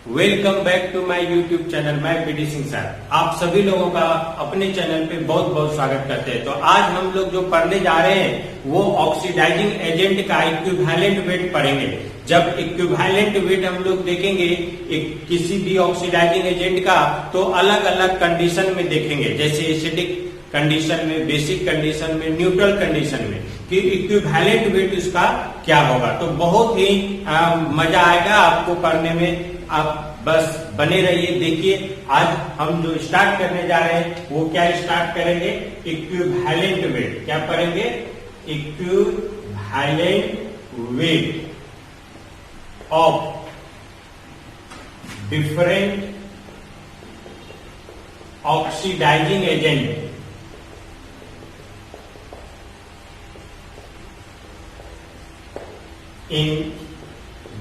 Welcome back to my YouTube channel. मैं PD Singh sir आप सभी लोगों का अपने चैनल पे बहुत बहुत स्वागत करते हैं। तो आज हम लोग जो पढ़ने जा रहे हैं वो ऑक्सीडाइजिंग एजेंट का इक्विवेलेंट वेट पढ़ेंगे। जब इक्विवेलेंट वेट हम लोग देखेंगे किसी भी ऑक्सीडाइजिंग एजेंट का तो अलग अलग कंडीशन में देखेंगे, जैसे एसिडिक कंडीशन में, बेसिक कंडीशन में, न्यूट्रल कंडीशन में, कि इक्विवेलेंट वेट उसका क्या होगा। तो बहुत ही मजा आएगा आपको पढ़ने में। आप बस बने रहिए, देखिए। आज हम जो स्टार्ट करने जा रहे हैं वो क्या स्टार्ट करेंगे, इक्विवेलेंट वेट। क्या पढ़ेंगे? Equivalent weight of different oxidising agent in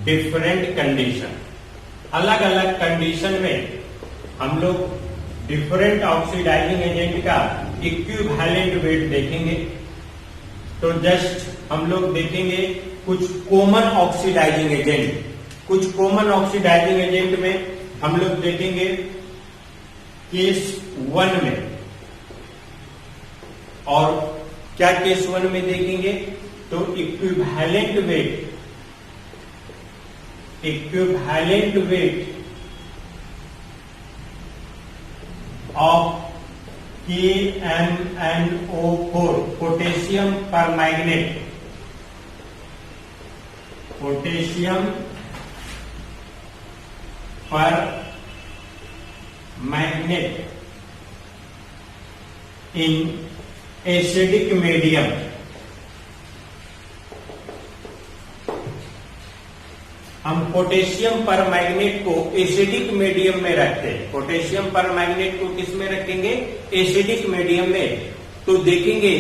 different condition. अलग अलग कंडीशन में हम लोग डिफरेंट ऑक्सीडाइजिंग एजेंट का इक्विवेलेंट वेट देखेंगे। तो जस्ट हम लोग देखेंगे कुछ कॉमन ऑक्सीडाइजिंग एजेंट। कुछ कॉमन ऑक्सीडाइजिंग एजेंट में हम लोग देखेंगे केस 1 में। और क्या केस 1 में देखेंगे? तो equivalent weight of KMnO4 potassium permanganate. Potassium permanganate in acidic medium. हम पोटेशियम परमैंगनेट को एसिडिक मीडियम में रखते हैं। पोटेशियम परमैंगनेट को किस में रखेंगे? एसिडिक मीडियम में। तो देखेंगे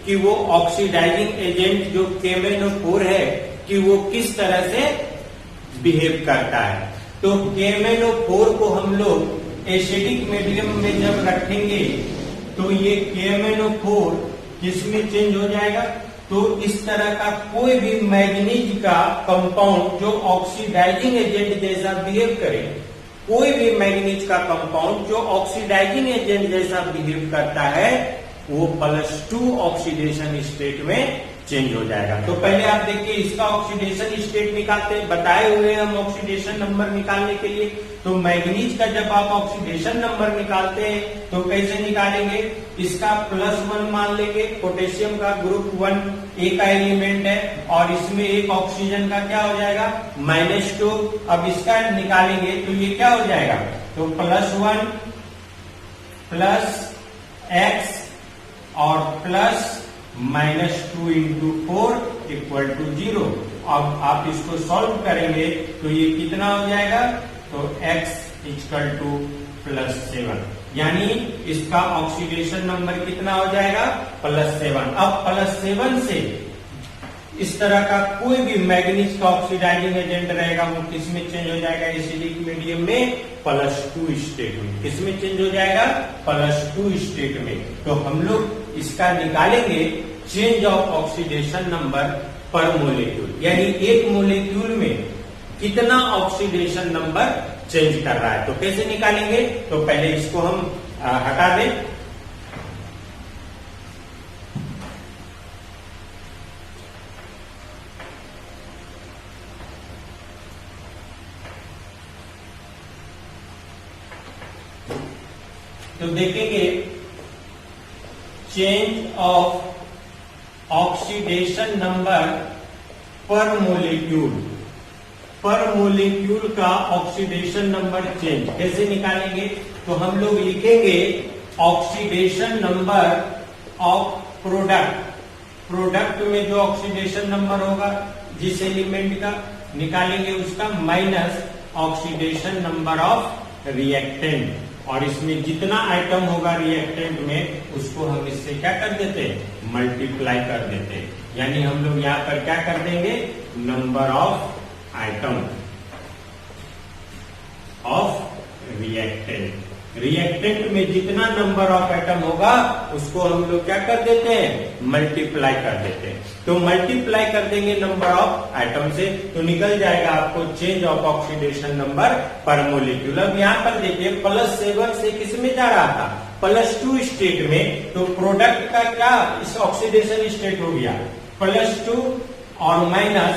कि वो ऑक्सीडाइजिंग एजेंट जो KMnO4 है कि वो किस तरह से बिहेव करता है। तो KMnO4 को हम लोग एसिडिक मीडियम में जब रखेंगे तो ये KMnO4 किस में चेंज हो जाएगा? तो इस तरह का कोई भी मैग्नीज का कंपाउंड जो ऑक्सीडाइजिंग एजेंट जैसा बिहेव करे, कोई भी मैग्नीज का कंपाउंड जो ऑक्सीडाइजिंग एजेंट जैसा बिहेव करता है वो +2 ऑक्सीडेशन स्टेट में चेंज हो जाएगा। तो पहले आप देखिए इसका ऑक्सीडेशन स्टेट निकालते हैं, बताए हुए हम ऑक्सीडेशन नंबर निकालने के लिए। तो मैग्नीज का जब आप ऑक्सीडेशन नंबर निकालते हैं तो कैसे निकालेंगे? इसका +1 मान लेंगे। पोटेशियम का ग्रुप 1 A का एलिमेंट है और इसमें एक ऑक्सीजन का क्या हो जाएगा? -2। अब इसका निकालेंगे तो ये क्या हो जाएगा? तो +1 +x और +-2 into 4 = 0। अब आप इसको सॉल्व करेंगे तो ये कितना हो जाएगा? तो x = +7, यानी इसका ऑक्सीडेशन नंबर कितना हो जाएगा? +7। अब +7 से इस तरह का कोई भी मैग्नीज का ऑक्सीडाइजिंग एजेंट रहेगा वो किस में चेंज हो जाएगा? एसिडिक मीडियम में +2 स्टेट में। किस में चेंज हो जाएगा? +2 स्टेट में। तो हम लोग इसका निकालेंगे चेंज ऑफ ऑक्सीडेशन नंबर पर मोलिक्यूल, यानी एक मोलिक्यूल में कितना ऑक्सीडेशन नंबर चेंज कर रहा है। तो कैसे निकालेंगे? तो पहले इसको हम हटा दें। तो देखेंगे चेंज ऑफ ऑक्सीडेशन नंबर पर मोलिक्यूल। पर मोलिक्यूल का ऑक्सीडेशन नंबर चेंज कैसे निकालेंगे? तो हम लोग लिखेंगे oxidation number of product. Product में जो ऑक्सीडेशन नंबर होगा जिस एलिमेंट का, निकालेंगे उसका minus oxidation number of reactant. और इसमें जितना आइटम होगा रिएक्टेंट में उसको हम इससे क्या कर देते हैं? मल्टीप्लाई कर देते हैं। यानी हम लोग यहाँ पर क्या कर देंगे? Number of item of reactant. Reactant में जितना नंबर ऑफ एटम होगा उसको हम लोग क्या कर देते हैं, मल्टीप्लाई कर देते हैं। तो मल्टीप्लाई कर देंगे नंबर ऑफ एटम से, तो निकल जाएगा आपको चेंज ऑफ ऑक्सीडेशन नंबर पर मोलिक्यूल। अब यहाँ पर देखिए +7 से किस में जा रहा था, +2 स्टेट में, तो प्रोडक्ट का क्या इस ऑक्सीडेशन स्टेट हो गया +2 और minus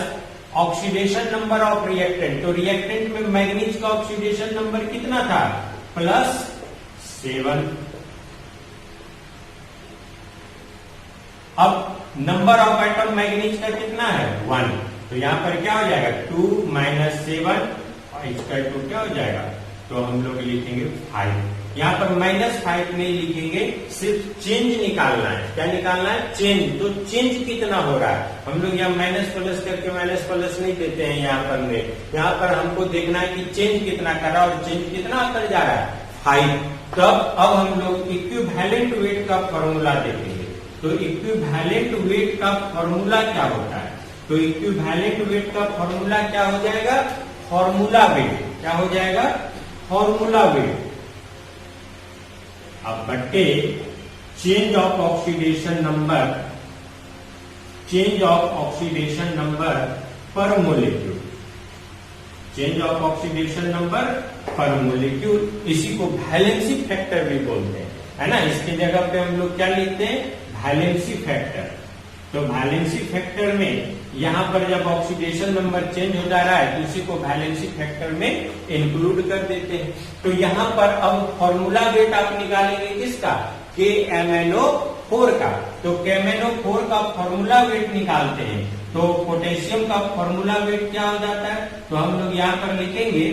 oxidation number of reactant. तो रिएक्टेंट में मैग्नीज का ऑक्सीडेशन नंबर कितना था, +7। अब नंबर ऑफ एटम मैग्नीज का कितना है 1, तो यहां पर क्या हो जाएगा 2 - 7 और इसका 2 क्या हो जाएगा, तो हम लोग लिखेंगे 5। यहाँ पर -5 नहीं लिखेंगे, सिर्फ चेंज निकालना है। क्या निकालना है, चेंज। तो चेंज कितना हो रहा है, हम लोग यहाँ माइनस प्लस करके माइनस प्लस नहीं देते हैं यहाँ पर में, यहाँ पर हमको देखना है कि चेंज कितना कर रहा है और चेंज कितना कर जा रहा है 5। तब अब हम लोग इक्विवेलेंट वेट का फॉर्मूला देखेंगे। तो इक्विवेलेंट वेट का फॉर्मूला क्या होता है, तो इक्विवेलेंट वेट का फॉर्मूला क्या हो जाएगा, फॉर्मूला वेट। क्या हो जाएगा, फॉर्मूला वेट। अब बट्टे change of oxidation number, change of oxidation number पर molecule, change of oxidation number पर मोलिक्यूल, इसी को वैलेंसी फैक्टर भी बोलते हैं, है ना। इसकी जगह पे हम लोग क्या लिखते हैं, वैलेंसी फैक्टर। तो वैलेंसी फैक्टर में यहां पर जब ऑक्सीडेशन नंबर चेंज हो जा रहा है तो उसी को वैलेंसी फैक्टर में इंक्लूड कर देते हैं। तो यहां पर अब फॉर्मूला वेट आप निकालेंगे किसका, KMnO4 का। तो KMnO4 का फॉर्मूला वेट निकालते हैं, तो पोटेशियम का फॉर्मूला वेट क्या हो जाता है, तो हम लोग यहां पर लिखेंगे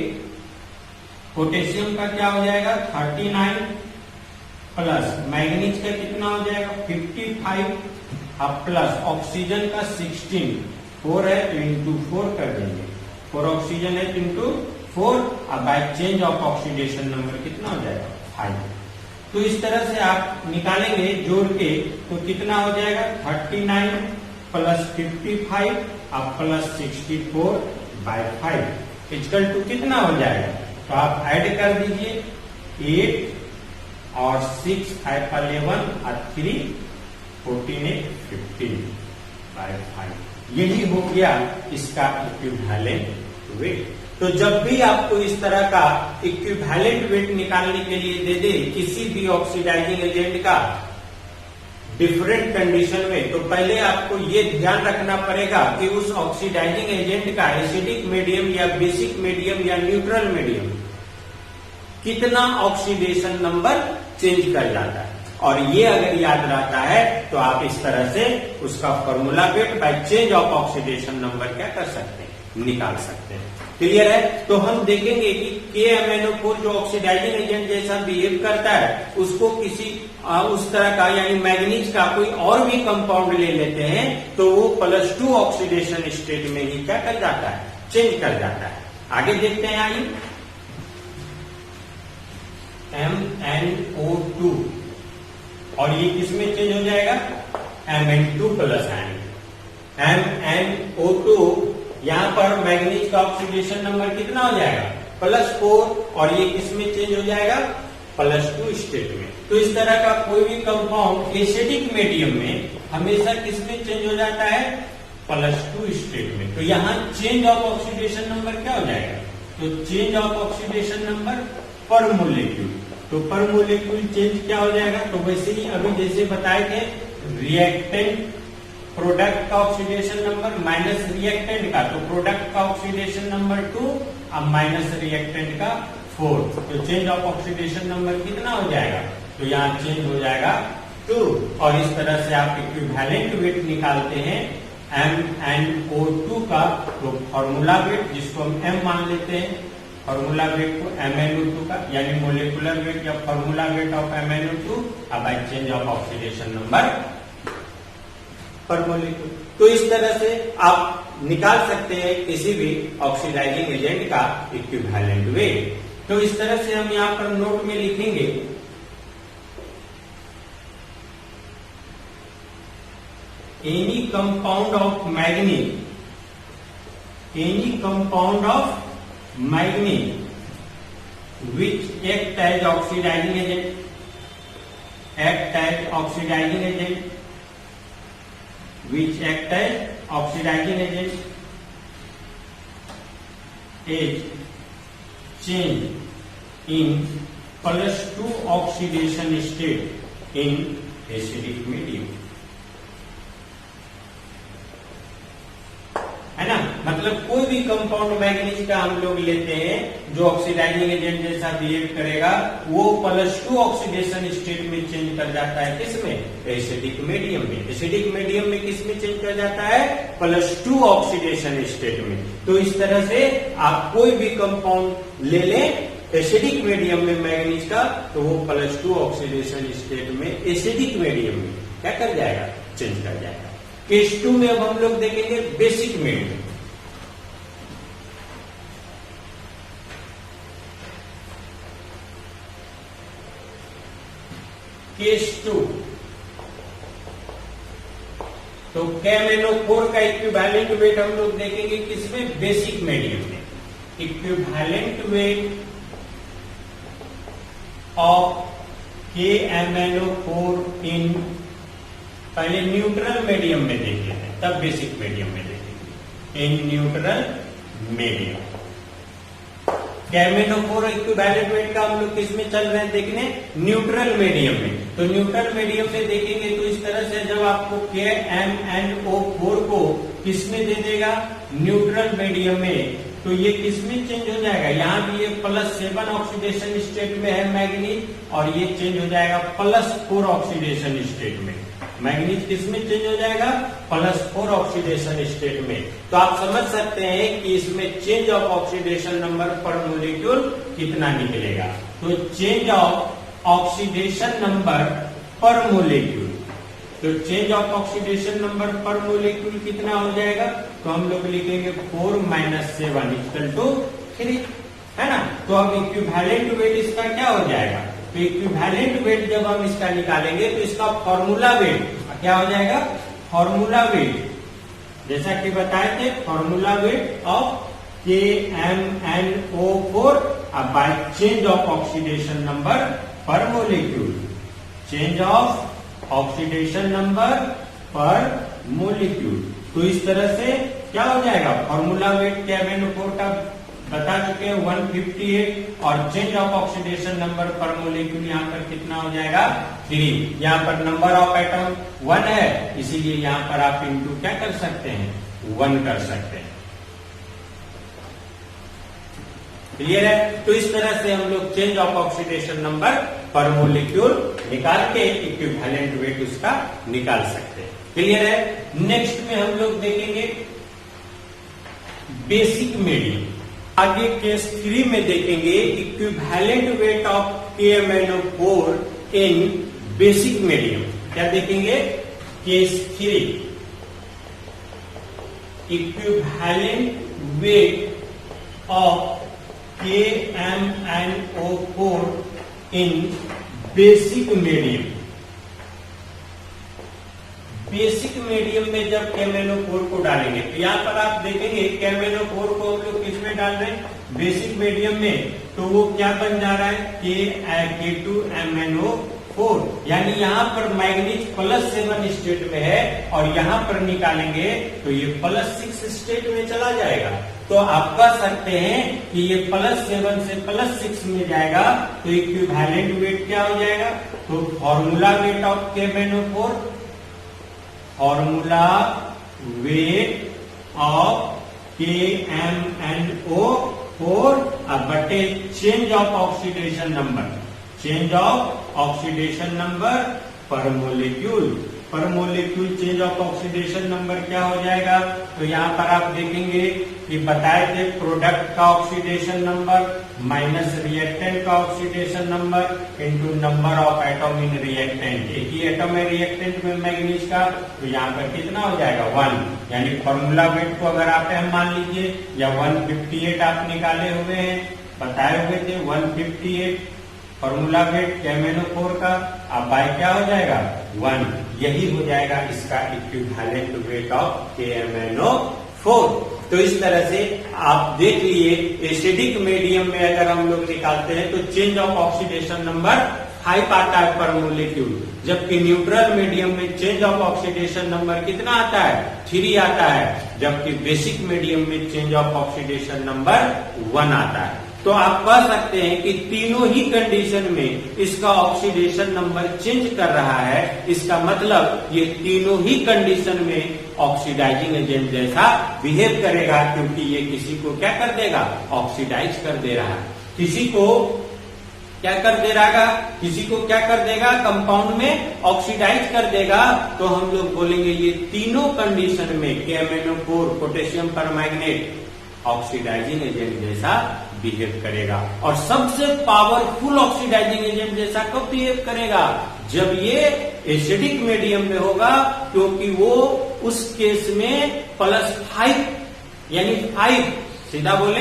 पोटेशियम का क्या हो जाएगा 39 प्लस मैग्नीज का कितना हो जाएगा 55 अब प्लस ऑक्सीजन का 16, 4 है तो इंटू 4 कर देंगे, 4 ऑक्सीजन है इंटू 4। अब bye change of oxidation number कितना हो जाएगा 5। तो इस तरह से आप निकालेंगे जोड़ के, तो कितना हो जाएगा 39 प्लस 55 अब प्लस 64/5 इक्वल टू कितना हो जाएगा, तो आप ऐड कर दीजिए 8 और 6 5 11 और 3 14 15/5। यही हो गया इसका इक्विवेलेंट वेट। तो जब भी आपको इस तरह का इक्विवेलेंट वेट निकालने के लिए दे दे किसी भी ऑक्सीडाइजिंग एजेंट का डिफरेंट कंडीशन में, तो पहले आपको ये ध्यान रखना पड़ेगा कि उस ऑक्सीडाइजिंग एजेंट का एसिडिक मीडियम या बेसिक मीडियम या न्यूट्रल मीडियम कितना ऑक्सीडेशन नंबर चेंज कर जाता है। और ये अगर याद रहता है तो आप इस तरह से उसका formula weight by change of oxidation number क्या कर सकते हैं, निकाल सकते हैं। क्लियर है। तो हम देखेंगे कि KMnO4 जो ऑक्सीडाइजिंग एजेंट जैसा बिहेव करता है उसको किसी उस तरह का यानी मैग्नीज का कोई और भी कंपाउंड ले लेते हैं तो वो +2 ऑक्सीडेशन स्टेट में ही क्या कर जाता है, चेंज कर जाता है। आगे देखते हैं, आइए MnO2 और ये किसमें चेंज हो जाएगा Mn2 प्लस MnO2। यहां पर मैग्नीज का ऑक्सीडेशन नंबर कितना हो जाएगा +4 और ये किसमें चेंज हो जाएगा +2 स्टेट में। तो इस तरह का कोई भी कंपाउंड एसिडिक मीडियम में हमेशा किसमें चेंज हो जाता है +2 स्टेट में। तो यहाँ चेंज ऑफ ऑक्सीडेशन नंबर क्या हो जाएगा, तो चेंज ऑफ ऑक्सीडेशन नंबर पर मोलिक्यूल, तो पर मोलिक्यूल चेंज क्या हो जाएगा, तो वैसे ही अभी जैसे बताए थे रिएक्टेंट प्रोडक्ट का ऑक्सीडेशन नंबर माइनस रिएक्टेंट का, तो प्रोडक्ट का ऑक्सीडेशन नंबर 2 अब माइनस रिएक्टेंट का 4, तो चेंज ऑफ ऑक्सीडेशन नंबर कितना हो जाएगा, तो यहाँ चेंज हो जाएगा 2। और इस तरह से आप इक्विवेलेंट वेट निकालते हैं MnO2 का, तो फॉर्मूला वेट जिसको हम M मान लेते हैं, फॉर्मूला वेट को MnO2 का यानी मोलिकुलर वेट या फॉर्मूला वेट ऑफ MnO2 अब bye change of oxidation number पर मोलिक्यूल। तो इस तरह से आप निकाल सकते हैं किसी भी ऑक्सीडाइजिंग एजेंट का इक्विवेलेंट वेट। तो इस तरह से हम यहाँ पर नोट में लिखेंगे any compound of manganese, any compound of manganese which act as oxidizing agent, act as oxidizing agent, which act as oxidizing agent, is change in +2 oxidation state in acidic medium, है ना। मतलब कोई भी compound manganese का हम लोग लेते हैं जो ऑक्सीडाइजिंग एजेंट जैसा बिहेव करेगा, वो +2 ऑक्सीडेशन स्टेट में चेंज कर जाता है। किसमें? एसिडिक मीडियम में। एसिडिक मीडियम में किसमें चेंज कर जाता है? +2 ऑक्सीडेशन स्टेट में। तो इस तरह से आप कोई भी कंपाउंड ले लें एसिडिक मीडियम में मैग्नीज का, तो वो +2 ऑक्सीडेशन स्टेट में एसिडिक मीडियम में क्या कर जाएगा? चेंज कर जाएगा। केस 2 में अब हम लोग देखेंगे बेसिक मीडियम। केस 2 तो KMnO4 का इक्विवेलेंट वेट हम लोग देखेंगे किसमें? बेसिक मीडियम में। इक्विवेलेंट वेट ऑफ KMnO4 इन, पहले न्यूट्रल मीडियम में देख लेते हैं, तब बेसिक मीडियम में देखेंगे। In neutral medium KMnO4 equivalent weight का हम लोग किसमें चल रहे हैं देखने? न्यूट्रल मीडियम में। तो न्यूट्रल मीडियम में देखेंगे तो इस तरह से जब आपको KMnO4 को किसमें दे देगा? न्यूट्रल मीडियम में, तो ये किसमें चेंज हो जाएगा? यहाँ भी ये +7 ऑक्सीडेशन स्टेट में है मैग्नीज, और ये चेंज हो जाएगा +4 ऑक्सीडेशन स्टेट में। मैग्नीज किसमें चेंज हो जाएगा? +4 ऑक्सीडेशन स्टेट में। तो आप समझ सकते हैं कि इसमें चेंज ऑफ ऑक्सीडेशन नंबर पर मोलिक्यूल कितना निकलेगा। तो चेंज ऑफ ऑक्सीडेशन नंबर पर मोलिक्यूल, तो चेंज ऑफ ऑक्सीडेशन नंबर पर मोलिक्यूल कितना हो जाएगा? तो हम लोग लिखेंगे 4 - 7 = 3, है ना। तो अब इक्विवेलेंट वेट इसका क्या हो जाएगा? तो इक्विवेलेंट वेट जब हम इसका निकालेंगे तो इसका फॉर्मूला वेट क्या हो जाएगा? फॉर्मूला वेट जैसा कि बताए थे, formula weight of KMnO4 by change of oxidation number पर molecule, change of oxidation number पर मोलिक्यूल। तो इस तरह से क्या हो जाएगा? फॉर्मूला वेट KMnO4 का बता चुके हैं 158, और चेंज ऑफ ऑक्सीडेशन नंबर पर मोलिक्यूल यहाँ पर कितना हो जाएगा? 3। यहाँ पर नंबर ऑफ एटम 1 है, इसीलिए यहाँ पर आप इंटू क्या कर सकते हैं? 1 कर सकते हैं। क्लियर है? तो इस तरह से हम लोग चेंज ऑफ ऑक्सीडेशन नंबर पर मोलिक्यूल निकाल के इक्विवेलेंट वेट उसका निकाल सकते हैं। क्लियर है? नेक्स्ट में हम लोग देखेंगे बेसिक मीडियम। आगे केस 3 में देखेंगे equivalent weight of KMnO4 in basic medium. क्या देखेंगे? Case 3 equivalent weight of KMnO4 in basic medium. Basic medium में जब KMnO4 को डालेंगे तो यहाँ पर आप देखेंगे KMnO4 को हम लोग किसमें डाल रहे हैं? बेसिक मीडियम में। तो वो क्या बन जा रहा है? K2MnO4, यानी यहाँ पर मैग्नीज +7 स्टेट में है, और यहाँ पर निकालेंगे तो ये +6 स्टेट में चला जाएगा। तो आप कह सकते हैं कि ये +7 से +6 में जाएगा, तो इक्विवेलेंट वेट क्या हो जाएगा? तो formula weight of KMnO4, formula weight of KMnO4 बटे change of oxidation number, change of oxidation number पर मोलिक्यूल। पर molecule change of oxidation number क्या हो जाएगा? तो यहाँ पर आप देखेंगे कि बताए थे प्रोडक्ट का ऑक्सीडेशन नंबर माइनस रिएक्टेंट का oxidation number into number of atom in reactant. एक ही एटम है रिएक्टेंट में मैग्नीज का, तो यहाँ पर कितना हो जाएगा? 1। यानी फॉर्मूला वेट को अगर आप मान लीजिए, या 158 आप निकाले हुए हैं, बताए हुए थे 158 फॉर्मूला वेट KMnO4 का, अब बाय क्या हो जाएगा? 1। यही हो जाएगा इसका इक्विवेलेंट वेट ऑफ KMnO4। तो तो इस तरह से आप देख लिए एसिडिक मीडियम में अगर हम लोग निकालते हैं तो चेंज ऑफ ऑक्सीडेशन नंबर 5 आता है पर मोलिक्यूल, जबकि न्यूट्रल मीडियम में चेंज ऑफ ऑक्सीडेशन नंबर कितना आता है 3 आता है, जबकि बेसिक मीडियम में चेंज ऑफ ऑक्सीडेशन नंबर 1 आता है। तो आप कह सकते हैं कि तीनों ही कंडीशन में इसका ऑक्सीडेशन नंबर चेंज कर रहा है। इसका मतलब ये तीनों ही कंडीशन में ऑक्सीडाइजिंग एजेंट जैसा बिहेव करेगा, क्योंकि ये किसी को क्या कर देगा, ऑक्सीडाइज कर दे रहा है। किसी को क्या कर दे रहा, किसी को क्या कर देगा, कंपाउंड में ऑक्सीडाइज कर देगा। तो हम लोग बोलेंगे ये तीनों कंडीशन में KMnO4 potassium permanganate oxidising agent जैसा बिहेव करेगा। और सबसे पावरफुल ऑक्सीडाइजिंग एजेंट जैसा कब बिहेव करेगा, जब ये एसिडिक मीडियम में होगा, क्योंकि वो उस केस में +5 यानी 5 सीधा बोले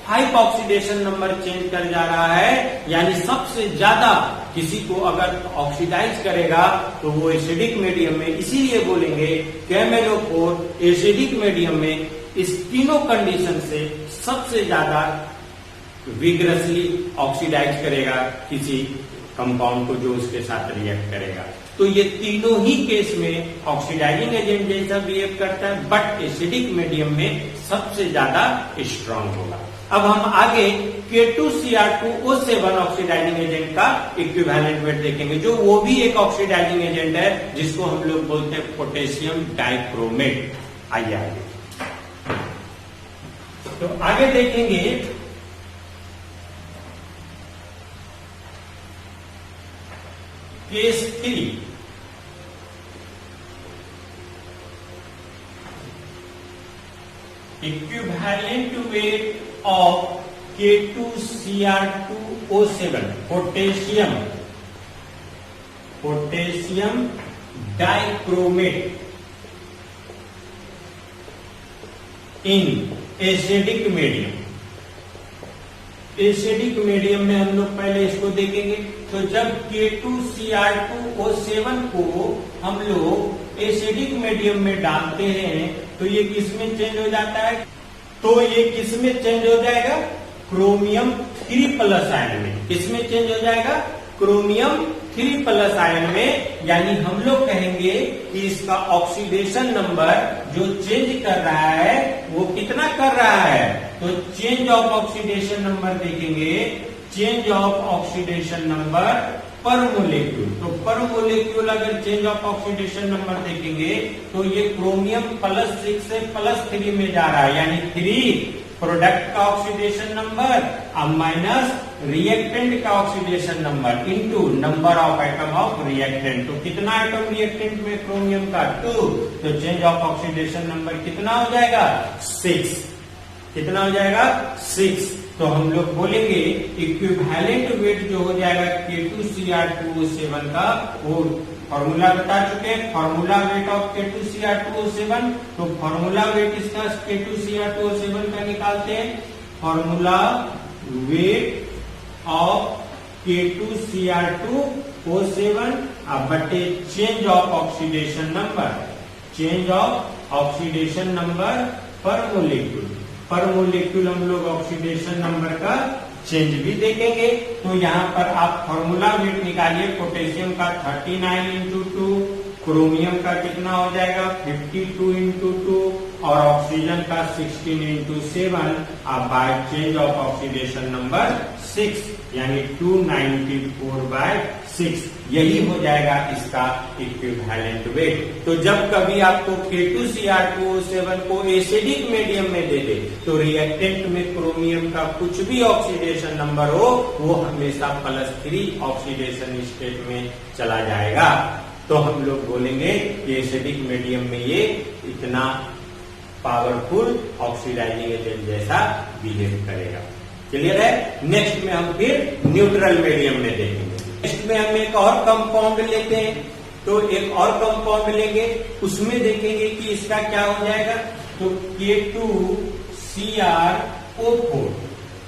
5 ऑक्सीडेशन नंबर चेंज कर जा रहा है। यानी सबसे ज्यादा किसी को अगर ऑक्सीडाइज करेगा तो वो एसिडिक मीडियम में, इसीलिए बोलेंगे KMnO4 एसिडिक मीडियम में इस तीनों कंडीशन से सबसे ज्यादा विग्रसली ऑक्सीडाइज करेगा किसी कंपाउंड को जो उसके साथ रिएक्ट करेगा। तो ये तीनों ही केस में ऑक्सीडाइजिंग एजेंट जैसा बिहेव करता है, बट एसिडिक मीडियम में सबसे ज्यादा स्ट्रांग होगा। अब हम आगे K2Cr2O7 ऑक्सीडाइजिंग एजेंट का इक्विवेलेंट वेट देखेंगे, जो वो भी एक ऑक्सीडाइजिंग एजेंट है जिसको हम लोग बोलते हैं पोटेशियम डाइक्रोमेट। आइए आगे, तो आगे देखेंगे case 3। Equivalent weight of K2Cr2O7 potassium dichromate in acidic medium. Acidic medium में हम लोग पहले इसको देखेंगे। तो जब K2Cr2O7 को हम लोग एसिडिक मीडियम में डालते हैं तो ये किस में चेंज हो जाता है, तो ये किस में चेंज हो जाएगा, क्रोमियम 3+ आयन में। किस में चेंज हो जाएगा, क्रोमियम 3+ आयन में। यानी हम लोग कहेंगे कि इसका ऑक्सीडेशन नंबर जो चेंज कर रहा है वो कितना कर रहा है, तो चेंज ऑफ ऑक्सीडेशन नंबर देखेंगे, चेंज ऑफ ऑक्सीडेशन नंबर पर मोलिक्यूल। तो पर मोलिक्यूल अगर चेंज ऑफ ऑक्सीडेशन नंबर देखेंगे तो ये क्रोमियम +6 से +3 में जा रहा है, यानी 3 प्रोडक्ट का ऑक्सीडेशन नंबर अब माइनस रिएक्टेंट का oxidation number into number of atom of reactant. तो कितना एटम रिएक्टेंट में क्रोमियम का 2, तो चेंज ऑफ ऑक्सीडेशन नंबर कितना हो जाएगा 6। कितना हो जाएगा 6। तो हम लोग बोलेंगे इक्विवेलेंट वेट जो हो जाएगा K2Cr2O7 का, वो फॉर्मूला बता चुके हैं, फॉर्मूला वेट ऑफ K2Cr2O7। तो फॉर्मूला वेट इसका K2Cr2O7 का निकालते हैं, फॉर्मूला वेट ऑफ K2Cr2O7 बटे change of oxidation number, change of oxidation number पर मोलिक्यूल। पर मोलिक्यूल हम लोग ऑक्सीडेशन नंबर का चेंज भी देखेंगे। तो यहाँ पर आप फॉर्मूला वेट निकालिए, पोटेशियम का 39 × 2, क्रोमियम का कितना हो जाएगा 52 × 2 और ऑक्सीजन का 16 × 7 bye change of oxidation number 6 यानी 294/6। यही हो जाएगा इसका इक्विवेलेंट वेट। तो जब कभी आपको K2Cr2O7 को एसिडिक मीडियम में दे दे तो रिएक्टेंट में क्रोमियम का कुछ भी ऑक्सीडेशन नंबर हो वो हमेशा +3 ऑक्सीडेशन स्टेट में चला जाएगा। तो हम लोग बोलेंगे कि एसिडिक मीडियम में ये इतना पावरफुल ऑक्सीडाइजिंग एजेंट जैसा बिहेव करेगा। क्लियर है। नेक्स्ट में हम फिर न्यूट्रल मीडियम में देखेंगे। नेक्स्ट में हम एक और कंपाउंड लेते हैं, तो एक और कंपाउंड लेंगे, उसमें देखेंगे कि इसका क्या हो जाएगा। तो K2Cr4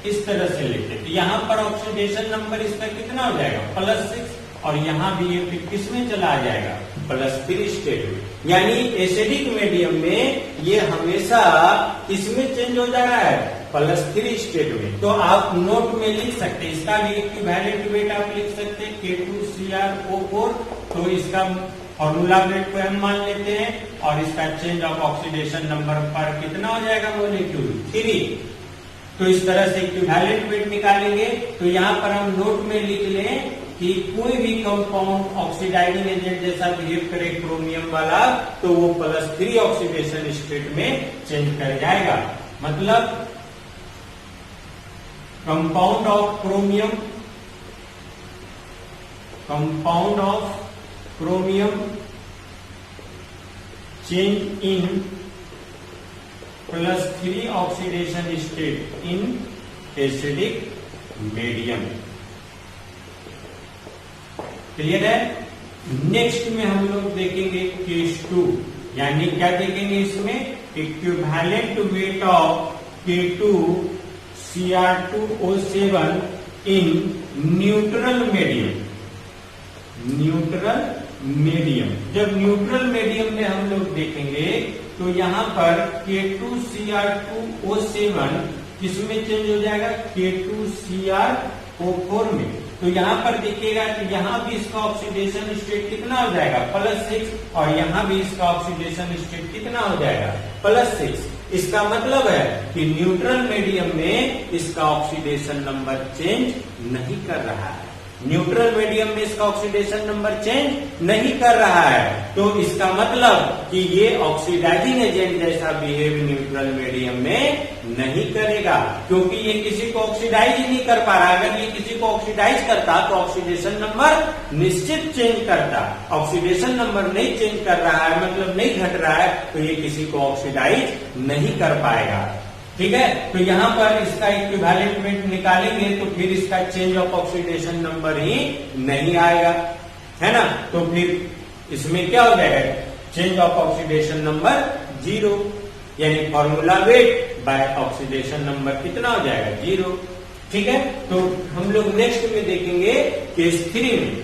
इस तरह से लेते हैं। तो यहाँ पर ऑक्सीडेशन नंबर इसका कितना हो जाएगा +6 और यहाँ भी ये किस में चला जाएगा +3 स्टेट में। यानी एसिडिक मीडियम में ये हमेशा किसमें चेंज हो जा रहा है, +3 स्टेट में। तो आप नोट में लिख सकते हैं, इसका भी इक्विवेलेंट वेट आप लिख सकते हैं K2CrO4। तो इसका फॉर्मूला वेट को हम मान लेते हैं और इसका चेंज ऑफ ऑक्सीडेशन नंबर पर कितना हो जाएगा मॉलिक्यूल 3। तो इस तरह से इक्विवेलेंट वेट निकालेंगे। तो यहाँ पर हम नोट में लिख लें कि कोई भी कंपाउंड ऑक्सीडाइजिंग एजेंट जैसा बिहेव करे क्रोमियम वाला, तो वो +3 ऑक्सीडेशन स्टेट में चेंज कर जाएगा। मतलब compound of chromium change in +3 oxidation state in acidic medium. Clear है। नेक्स्ट में हम लोग देखेंगे केस 2, यानी क्या देखेंगे इसमें, equivalent weight of K2Cr2O7 in neutral medium. जब न्यूट्रल मीडियम में हम लोग देखेंगे तो यहाँ पर K2Cr2O7 किसमें चेंज हो जाएगा, K2Cr O4 में। तो यहाँ पर देखिएगा कि यहाँ भी इसका ऑक्सीडेशन स्टेट कितना हो जाएगा, +6, और यहाँ भी इसका ऑक्सीडेशन स्टेट कितना हो जाएगा, +6। इसका मतलब है कि न्यूट्रल मीडियम में इसका ऑक्सीडेशन नंबर चेंज नहीं कर रहा है। न्यूट्रल मीडियम में इसका ऑक्सीडेशन नंबर चेंज नहीं कर रहा है। तो इसका मतलब कि ये ऑक्सीडाइजिंग एजेंट जैसा बिहेव न्यूट्रल मीडियम में नहीं करेगा, क्योंकि ये किसी को ऑक्सीडाइज ही नहीं कर पा रहा। अगर ये किसी को ऑक्सीडाइज करता तो ऑक्सीडेशन नंबर निश्चित चेंज करता। ऑक्सीडेशन नंबर नहीं चेंज कर रहा है, मतलब नहीं घट रहा है, तो ये किसी को ऑक्सीडाइज नहीं कर पाएगा। ठीक है। तो यहाँ पर इसका इक्विवेलेंट वेट निकालेंगे तो फिर इसका चेंज ऑफ ऑक्सीडेशन नंबर ही नहीं आएगा, है ना। तो फिर इसमें क्या हो जाएगा, चेंज ऑफ ऑक्सीडेशन नंबर 0, यानी formula weight by oxidation number कितना हो जाएगा, 0। ठीक है। तो हम लोग नेक्स्ट में देखेंगे केस 3 में।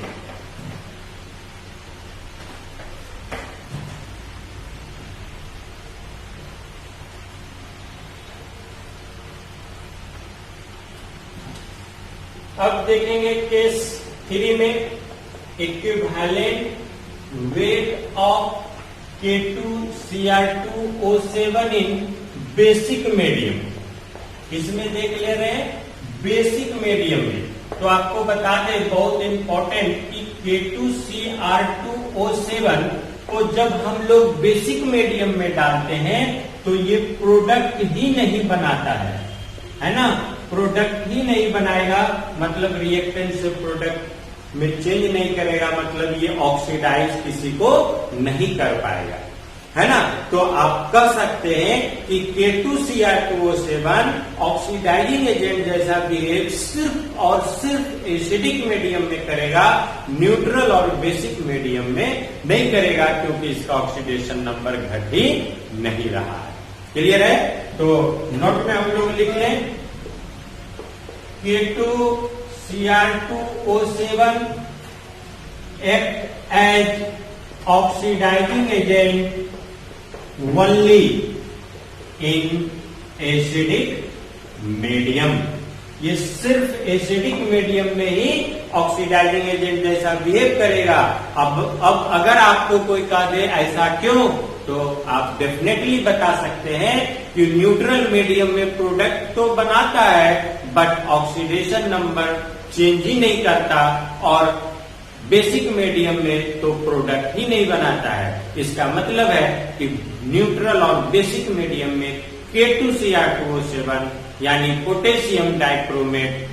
अब देखेंगे केस 3 में equivalent weight of K2Cr2O7 in basic medium. इसमें देख ले रहे हैं बेसिक मीडियम में। तो आपको बता दें बहुत इंपॉर्टेंट कि K2Cr2O7 को जब हम लोग बेसिक मीडियम में डालते हैं तो ये प्रोडक्ट ही नहीं बनाता है ना। प्रोडक्ट ही नहीं बनाएगा, मतलब रिएक्टेंट से प्रोडक्ट में चेंज नहीं करेगा, मतलब ये ऑक्सीडाइज किसी को नहीं कर पाएगा, है ना। तो आप कह सकते हैं कि K2Cr2O7 ऑक्सीडाइजिंग एजेंट जैसा बिहेव सिर्फ और सिर्फ एसिडिक मीडियम में करेगा, न्यूट्रल और बेसिक मीडियम में नहीं करेगा, क्योंकि इसका ऑक्सीडेशन नंबर घट ही नहीं रहा है। क्लियर है। तो नोट में हम लोग लिख लें K2Cr2O7 act as oxidizing agent only in acidic medium। ये सिर्फ एसिडिक मीडियम में ही ऑक्सीडाइजिंग एजेंट जैसा बिहेव करेगा। अब अगर आपको कोई कह दे ऐसा क्यों, तो आप डेफिनेटली बता सकते हैं कि न्यूट्रल मीडियम में प्रोडक्ट तो बनाता है बट ऑक्सीडेशन नंबर चेंज ही नहीं करता, और बेसिक मीडियम में तो प्रोडक्ट ही नहीं बनाता है। इसका मतलब है कि न्यूट्रल और बेसिक मीडियम में K2Cr2O7 यानी पोटेशियम डाइक्रोमेट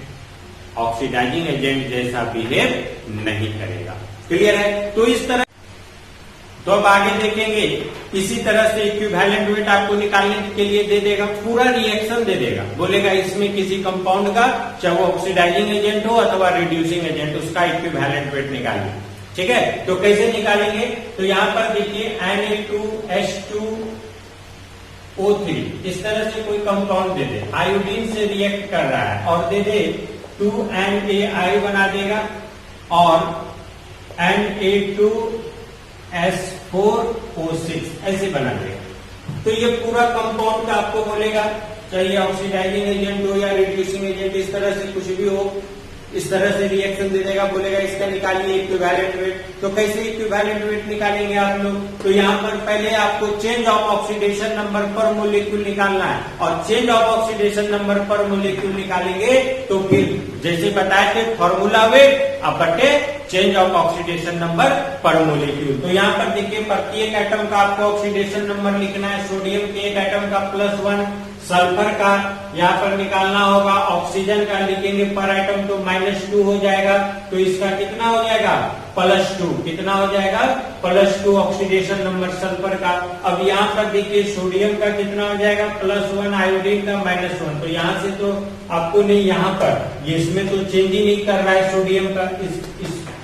ऑक्सीडाइजिंग एजेंट जैसा बिहेव नहीं करेगा। क्लियर है। तो इस तरह तो अब आगे देखेंगे, इसी तरह से इक्विवेलेंट वेट आपको निकालने के लिए दे देगा, पूरा रिएक्शन दे देगा, बोलेगा इसमें किसी कंपाउंड का चाहे वो ऑक्सीडाइजिंग एजेंट हो अथवा रिड्यूसिंग एजेंट, उसका इक्विवेलेंट वेट निकालिए। ठीक है। तो कैसे निकालेंगे, तो यहाँ पर देखिए Na2H2O3 इस तरह से कोई कंपाउंड दे दे, आयोडीन से रिएक्ट कर रहा है और दे दे 2NaI बना देगा और Na2S4O6 ऐसे बना देगा। तो ये पूरा कंपाउंड का आपको बोलेगा, चाहे ऑक्सीडाइजिंग एजेंट हो या रिड्यूसिंग एजेंट, इस तरह से कुछ भी हो, इस तरह से रिएक्शन दे देगा, बोलेगा इसका निकालिए इक्विवेलेंट वेट। तो कैसे इक्विवेलेंट वेट निकालेंगे आप लोग? तो यहाँ पर पहले आपको चेंज ऑफ ऑक्सीडेशन नंबर पर मोलिक्यूल निकालना है, और चेंज ऑफ ऑक्सीडेशन नंबर पर मोलिक्यूल निकालेंगे तो फिर जैसे बताए थे फॉर्मूला वेट अब बटे चेंज ऑफ ऑक्सीडेशन नंबर पर मोलिक्यूल। तो यहाँ पर देखिए प्रत्येक एटम का आपको ऑक्सीडेशन नंबर लिखना है। सोडियम के एक एटम का +1, सल्फर का यहाँ पर निकालना होगा, ऑक्सीजन का लिखेंगे पर एटम तो -2 हो जाएगा, तो इसका कितना हो जाएगा +2, कितना हो जाएगा +2 ऑक्सीडेशन नंबर सल्फर का। अब यहाँ पर देखिए सोडियम का कितना हो जाएगा +1, आयोडीन का -1। तो यहाँ से तो आपको नहीं, यहाँ पर ये इसमें तो चेंज ही नहीं कर रहा है सोडियम का,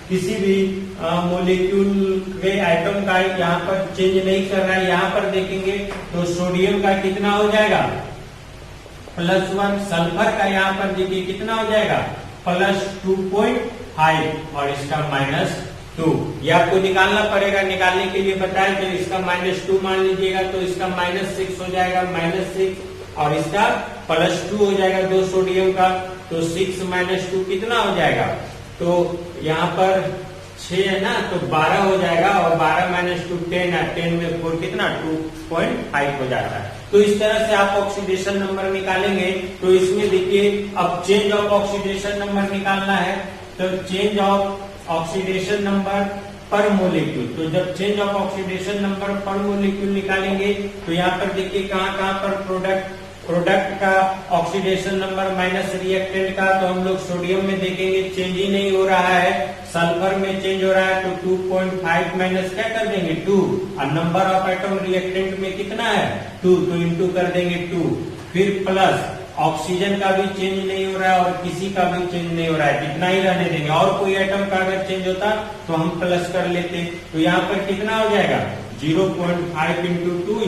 किसी भी मोलिक्यूल के एटम का यहाँ पर चेंज नहीं कर रहा है। यहाँ पर देखेंगे तो सोडियम का कितना हो जाएगा +1, सल्फर का यहाँ पर देखिए कितना हो जाएगा +2.5 और इसका -2। ये आपको निकालना पड़ेगा, निकालने के लिए बताया तो इसका -2 मान लीजिएगा, तो इसका -6 हो जाएगा, -6 और इसका +2 हो जाएगा 2 सोडियम का, तो 6 - 2 कितना हो जाएगा? तो यहाँ पर 6 है ना, तो 12 हो जाएगा, और 12 - 2 10 है, 10 में 4 कितना 2.5 हो जाता है। तो इस तरह से आप ऑक्सीडेशन नंबर निकालेंगे। तो इसमें देखिए अब चेंज ऑफ ऑक्सीडेशन नंबर निकालना है, तो चेंज ऑफ ऑक्सीडेशन नंबर पर मोलिक्यूल। तो जब चेंज ऑफ ऑक्सीडेशन नंबर पर मोलिक्यूल निकालेंगे तो यहाँ पर देखिए कहाँ कहाँ पर प्रोडक्ट का ऑक्सीडेशन नंबर माइनस रिएक्टेंट का, तो हम लोग सोडियम में देखेंगे चेंज ही नहीं हो रहा है, सल्फर में चेंज हो रहा है, तो 2.5 माइनस क्या कर देंगे 2, और नंबर ऑफ एटम रिएक्टेंट में कितना है 2, तो इंटू कर देंगे 2, फिर प्लस ऑक्सीजन का भी चेंज नहीं हो रहा है और किसी का भी चेंज नहीं हो रहा है, कितना ही रहने देंगे, और कोई एटम का अगर चेंज होता तो हम प्लस कर लेते। तो यहाँ पर कितना हो जाएगा 0.5 × 2 =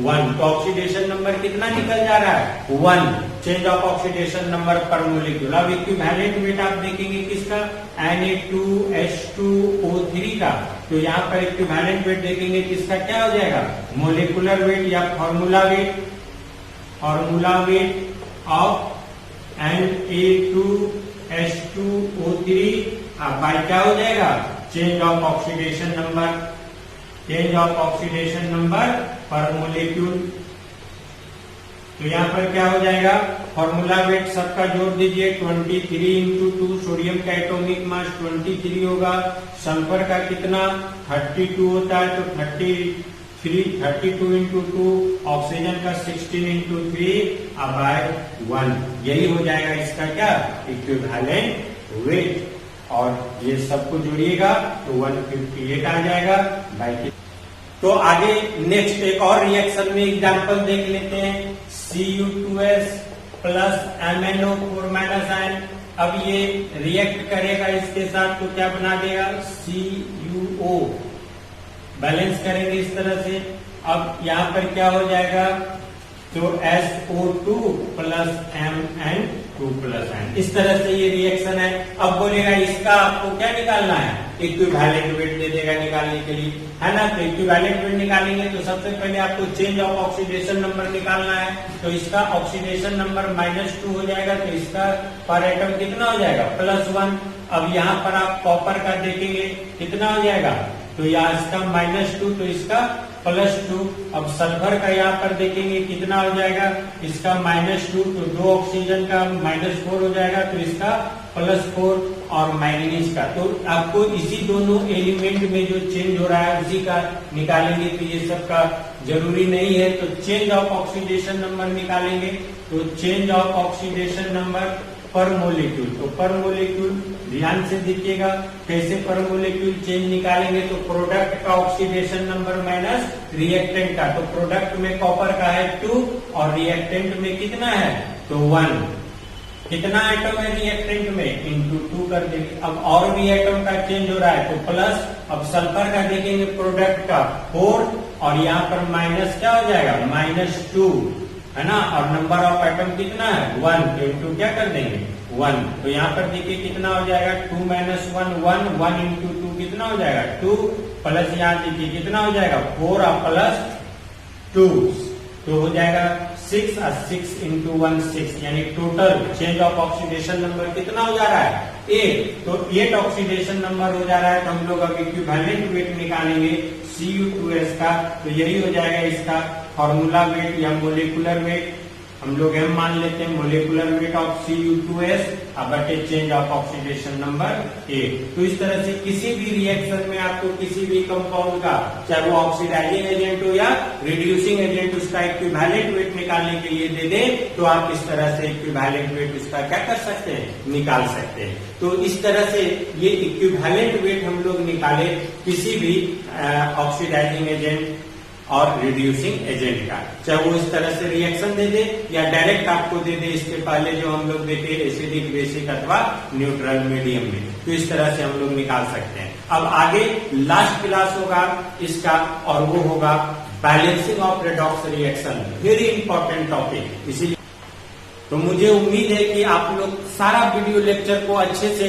1। तो ऑक्सीडेशन नंबर कितना निकल जा रहा है 1, चेंज ऑफ ऑक्सीडेशन नंबर पर मोलिक्यूल। अब इक्विवेलेंट वेट आप देखेंगे किसका Na2H2O3 का, तो यहाँ पर इक्विवेलेंट वेट देखेंगे किसका क्या हो जाएगा मोलिकुलर वेट या formula weight of Na2H2O3 by क्या हो जाएगा चेंज ऑफ ऑक्सीडेशन नंबर पर मोलिक्यूल। तो यहाँ पर क्या हो जाएगा फॉर्मूला वेट सबका जोड़ दीजिए 23 × 2, सोडियम का एटॉमिक मास 23 होगा, सल्फर का कितना 32 होता है, तो 32 × 2, ऑक्सीजन का 16 × 3/1, यही हो जाएगा इसका क्या इक्विवेलेंट वेट। और ये सबको जोड़िएगा तो 158 आ जाएगा बाई। तो आगे नेक्स्ट एक और रिएक्शन में एग्जांपल देख लेते हैं, Cu2S + MnO4 - अब ये रिएक्ट करेगा इसके साथ तो क्या बना देगा CuO, बैलेंस करेंगे इस तरह से। अब यहाँ पर क्या हो जाएगा तो SO2 + Mn2 + N, इस तरह से ये रिएक्शन है। अब बोलेगा इसका आपको क्या निकालना है इक्विवेलेंट वेट दे देगा निकालने के लिए, है ना। तो इक्विवेलेंट वेट निकालेंगे तो सबसे पहले आपको चेंज ऑफ ऑक्सीडेशन नंबर निकालना है, तो इसका ऑक्सीडेशन नंबर -2 हो जाएगा, तो इसका पर एटम कितना हो जाएगा +1। अब यहाँ पर आप कॉपर का देखेंगे कितना हो जाएगा, तो यहाँ इसका -2 तो इसका +2। अब सल्फर का यहाँ पर देखेंगे कितना हो जाएगा, इसका -2 तो 2 ऑक्सीजन का -4 हो जाएगा, तो इसका +4, और मैंगनीज का तो आपको इसी दोनों एलिमेंट में जो चेंज हो रहा है उसी का निकालेंगे, तो ये सब का जरूरी नहीं है। तो चेंज ऑफ ऑक्सीडेशन नंबर निकालेंगे, तो चेंज ऑफ ऑक्सीडेशन नंबर पर मोलिक्यूल, तो पर मोलिक्यूल ध्यान से देखिएगा कैसे पर मोलिक्यूल चेंज निकालेंगे। तो प्रोडक्ट का ऑक्सीडेशन नंबर माइनस रिएक्टेंट का, तो प्रोडक्ट में कॉपर का है 2 और रिएक्टेंट में कितना है तो 1, कितना आइटम है रिएक्टेंट में × 2 कर देंगे। अब और भी आइटम का चेंज हो रहा है तो प्लस, अब सल्फर का देखेंगे प्रोडक्ट का 4 और यहाँ पर माइनस क्या हो जाएगा -2, है ना, और नंबर ऑफ एटम कितना है 1, तो इंटू क्या कर देंगे 1। तो यहाँ पर देखिए कितना हो जाएगा 2 - 1 1 × 2 कितना हो जाएगा 2, प्लस यहाँ देखिए कितना हो जाएगा 4 और प्लस 2, तो हो जाएगा 6 और 6 इंटू 1 6, यानी total change of oxidation number कितना हो जा रहा है 8। तो 8 ऑक्सीडेशन नंबर हो जा रहा है। तो हम लोग अब इक्विवेलेंट वेट निकालेंगे Cu2s का। तो यही हो जाएगा इसका फॉर्मूला वेट या मोलिकुलर वेट, हम लोग m मान लेते हैं, मोलिकुलर वेट ऑफ Cu2s बटे चेंज ऑफ ऑक्सीडेशन नंबर 8। तो इस तरह से किसी भी रिएक्शन में आपको किसी भी कंपाउंड का, चाहे वो ऑक्सीडाइजिंग एजेंट हो या रिड्यूसिंग एजेंट, उसका इक्विवेलेंट वेट निकालने के लिए दे दे, तो आप इस तरह से इक्विवेलेंट वेट उसका क्या कर सकते हैं, निकाल सकते हैं। तो इस तरह से ये इक्विवेलेंट वेट हम लोग निकाले किसी भी ऑक्सीडाइजिंग एजेंट और रिड्यूसिंग एजेंट का, चाहे वो इस तरह से रिएक्शन दे दे या डायरेक्ट आपको दे दे इसके पहले जो हम लोग देते एसिडिक, बेसिक अथवा न्यूट्रल मीडियम में। तो इस तरह से हम लोग निकाल सकते हैं। अब आगे लास्ट क्लास होगा इसका, और वो होगा balancing of redox reaction, very important topic. इसीलिए तो मुझे उम्मीद है कि आप लोग सारा वीडियो लेक्चर को अच्छे से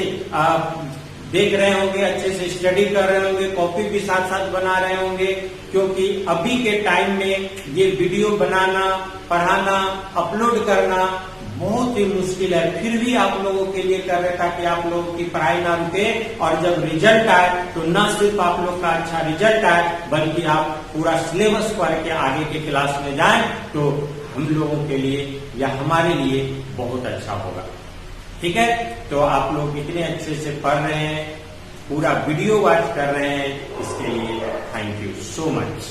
देख रहे होंगे, अच्छे से स्टडी कर रहे होंगे, कॉपी भी साथ साथ बना रहे होंगे, क्योंकि अभी के टाइम में ये वीडियो बनाना, पढ़ाना, अपलोड करना बहुत ही मुश्किल है। फिर भी आप लोगों के लिए कर रहे ताकि आप लोगों की पढ़ाई ना रुके, और जब रिजल्ट आए तो न सिर्फ आप लोग का अच्छा रिजल्ट आए, बल्कि आप पूरा सिलेबस पढ़ के आगे के क्लास में जाएं, तो हम लोगों के लिए या हमारे लिए बहुत अच्छा होगा। ठीक है, तो आप लोग इतने अच्छे से पढ़ रहे हैं, पूरा वीडियो वॉच कर रहे हैं, इसके लिए थैंक यू सो मच।